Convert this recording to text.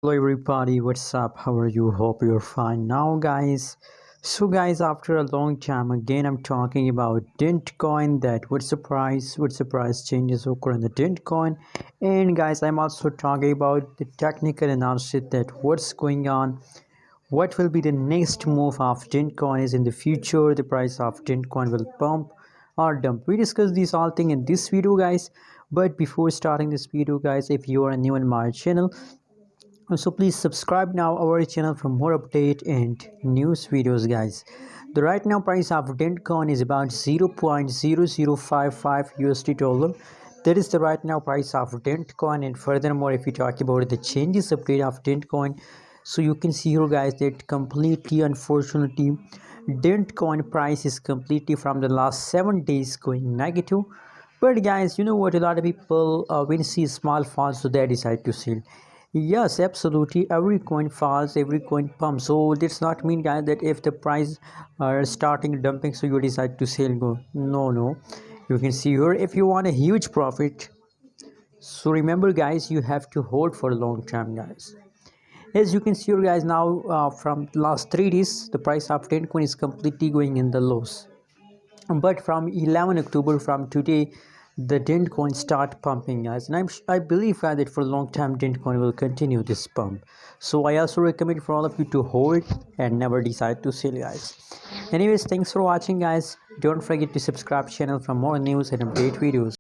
Hello everybody, what's up? How are you? Hope you're fine now, guys. So, guys, after a long time, again, I'm talking about Dent coin. That what's the price changes occur in the Dent coin, and guys, I'm also talking about the technical analysis that what's going on, what will be the next move of Dent coin is in the future. The price of Dent coin will pump or dump. We discuss these all thing in this video, guys. But before starting this video, guys, if you are new in my channel, so please subscribe now our channel for more update and news videos, guys. The right now price of dentcoin is about 0.0055 USD dollar. That is the right now price of dentcoin. And furthermore, if you talk about the changes update of dentcoin, so you can see here, guys, that completely unfortunately dentcoin price is completely from the last 7 days going negative. But guys, you know what, a lot of people when see small falls, so they decide to sell. Yes, absolutely. Every coin falls, every coin pumps. So that's not mean, guys, that if the price are starting dumping, so you decide to sell. Go. No, no. You can see here if you want a huge profit. So remember, guys, you have to hold for a long time, guys. As you can see here, guys, now from last 3 days, the price of 10 coin is completely going in the lows. But from 11 October, from today, the dent coin start pumping, guys, and I believe that for a long time dent coin will continue this pump. So I also recommend for all of you to hold and never decide to sell, guys. Anyways, thanks for watching, guys. Don't forget to subscribe channel for more news and update videos.